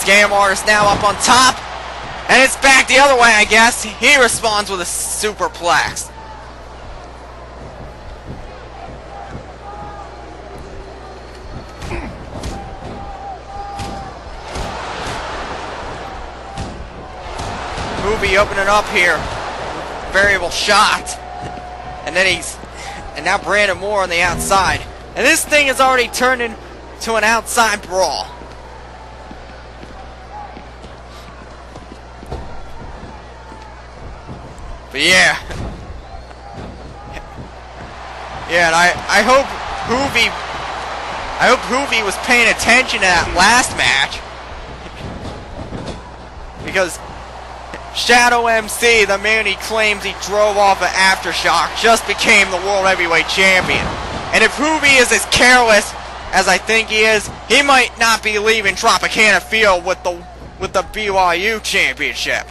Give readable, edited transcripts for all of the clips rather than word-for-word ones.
Scam Artist now up on top. And it's back the other way, I guess. He responds with a superplex. Movie opening up here. Variable shot. And then and now Brandon Moore on the outside. And this thing has already turned into an outside brawl. But yeah. Yeah, and I hope Hoovy was paying attention to that last match. Because Shadow MC, the man he claims he drove off of Aftershock, just became the World Heavyweight Champion. And if Hoovy is as careless as I think he is, he might not be leaving Tropicana Field with the BYU Championship.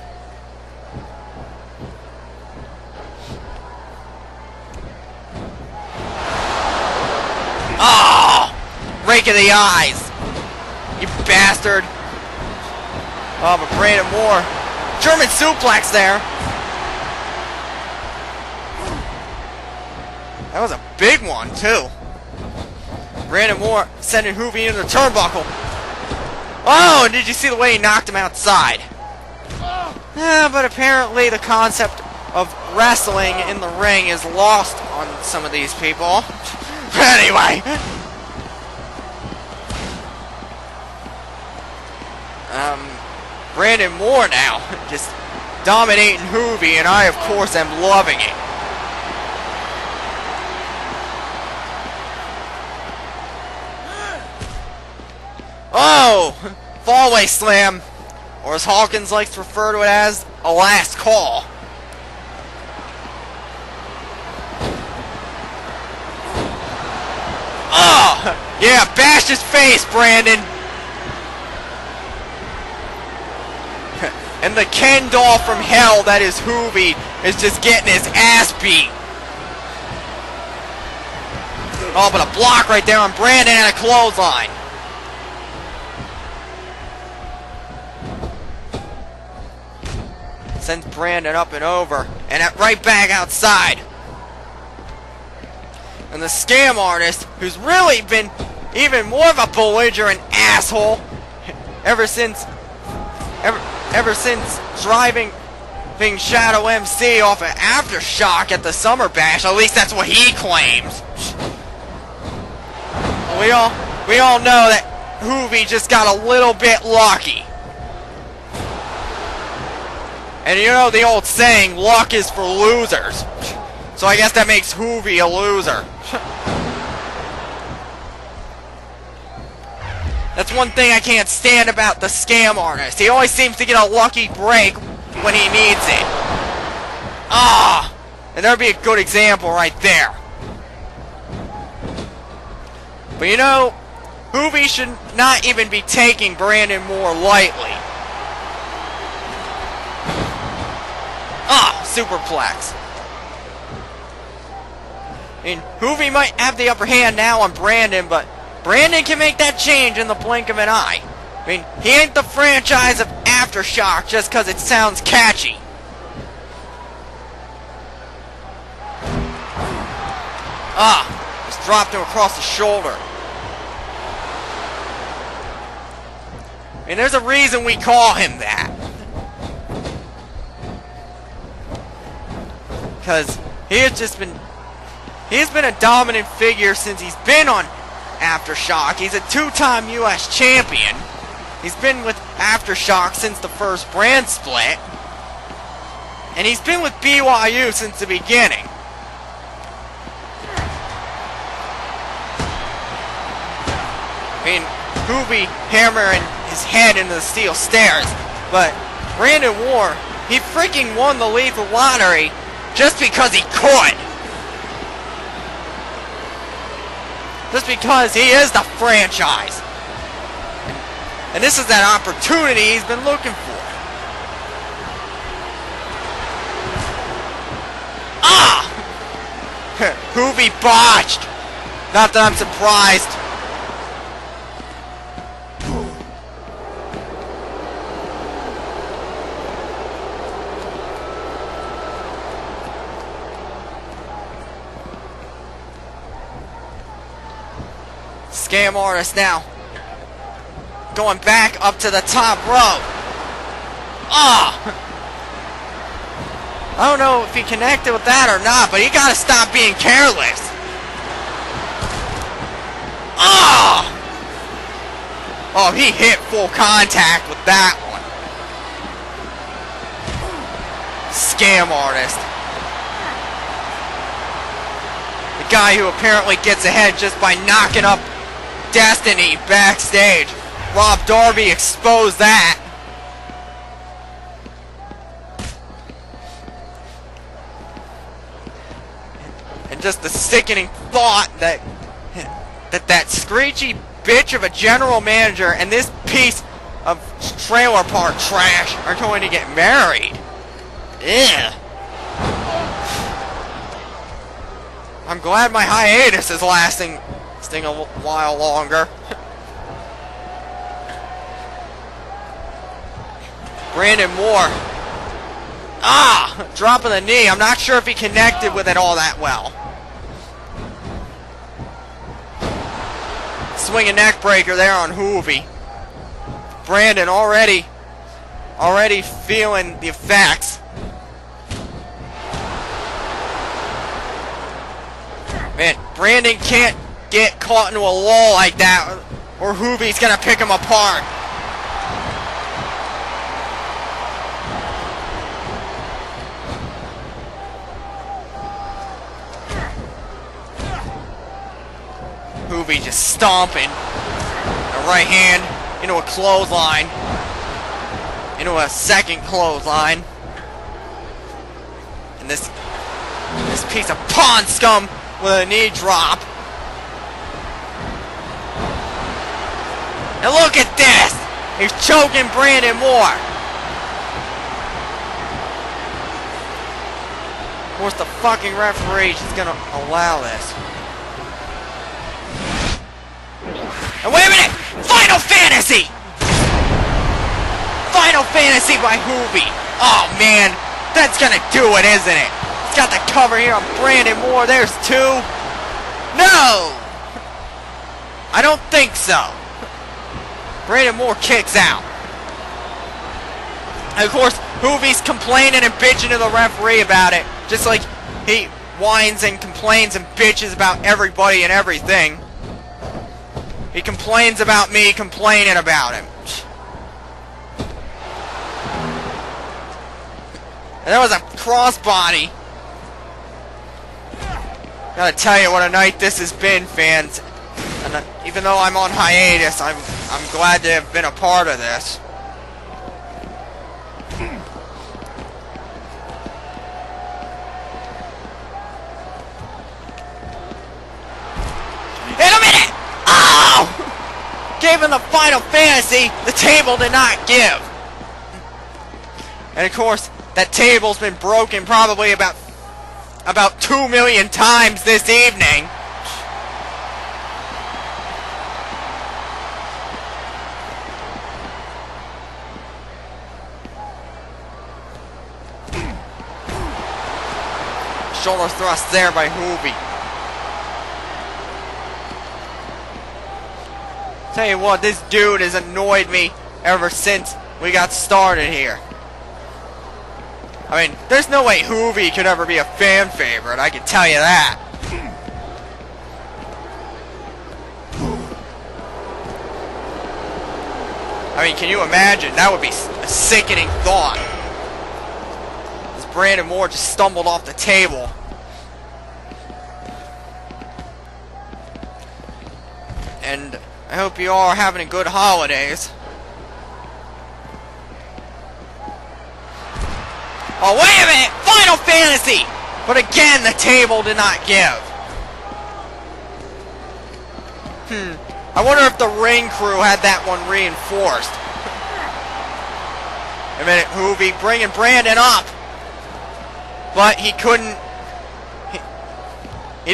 Oh! Rake of the eyes! You bastard! Oh, but Brandon Moore. German suplex there! That was a big one, too. Brandon Moore sending Hoovy into the turnbuckle. Oh, and did you see the way he knocked him outside? Yeah, but apparently the concept of wrestling in the ring is lost on some of these people. Anyway. Brandon Moore now, just dominating Hoovy, and I, of course, am loving it. Oh! Fallaway slam, or as Hawkins likes to refer to it as, a last call. Oh! Yeah, bash his face, Brandon! And the Ken doll from hell that is Hoovy is just getting his ass beat. Oh, but a block right there on Brandon and a clothesline. Sends Brandon up and over. And right back outside. And the Scam Artist, who's really been even more of a belligerent asshole ever since driving Shadow MC off of Aftershock at the Summer Bash. At least that's what he claims. We all know that Hoovy just got a little bit lucky. And you know the old saying, luck is for losers. So I guess that makes Hoovy a loser. That's one thing I can't stand about the Scam Artist. He always seems to get a lucky break when he needs it. Ah! And there'd be a good example right there. But you know, Hoovy should not even be taking Brandon Moore lightly. Ah! Superplex. I mean, Hoovy might have the upper hand now on Brandon, but Brandon can make that change in the blink of an eye. I mean, he ain't the franchise of Aftershock just because it sounds catchy. Ah, just dropped him across the shoulder. I mean, there's a reason we call him that. Because he's been a dominant figure since he's been on Aftershock. He's a two-time U.S. champion. He's been with Aftershock since the first brand split. And he's been with BYU since the beginning. I mean, Hoovy hammering his head into the steel stairs. But Brandon Moore, he freaking won the lethal lottery just because he could. Just because he is the franchise. And this is that opportunity he's been looking for. Ah! Hoovy botched. Not that I'm surprised. Scam artist now. Going back up to the top rope. Oh! I don't know if he connected with that or not, but he gotta stop being careless. Oh! Oh, he hit full contact with that one. Scam artist. The guy who apparently gets ahead just by knocking up Destiny backstage. Rob Darby exposed that. And just the sickening thought that that screechy bitch of a general manager and this piece of trailer park trash are going to get married. Ugh. I'm glad my hiatus is lasting a while longer. Brandon Moore. Ah! Dropping the knee. I'm not sure if he connected with it all that well. Swinging neck breaker there on Hoovy. Brandon already feeling the effects. Man, Brandon can't get caught into a lull like that, or Hoovy's gonna pick him apart. Hoovy just stomping. A right hand into a clothesline. Into a second clothesline. And this piece of pond scum with a knee drop. And look at this! He's choking Brandon Moore. Of course, the fucking referee is gonna allow this. And wait a minute! Final Fantasy! Final Fantasy by Hoovy. Oh man, that's gonna do it, isn't it? He's got the cover here on Brandon Moore. There's two. No! I don't think so. Brandon Moore kicks out. And of course, Hoovy's complaining and bitching to the referee about it. Just like he whines and complains and bitches about everybody and everything. He complains about me complaining about him. And that was a crossbody. Gotta tell you what a night this has been, fans. And even though I'm on hiatus, I'm glad to have been a part of this. In a minute! Oh! Gave him the Final Fantasy. The table did not give. And of course, that table's been broken probably about 2 million times this evening. Shoulder thrust there by Hoovy. Tell you what, this dude has annoyed me ever since we got started here. I mean, there's no way Hoovy could ever be a fan favorite, I can tell you that. I mean, can you imagine? That would be a sickening thought. As Brandon Moore just stumbled off the table. And I hope you all are having a good holidays. Oh, wait a minute! Final Fantasy! But again, the table did not give. I wonder if the ring crew had that one reinforced. A minute, Hoovy bringing Brandon up. But he couldn't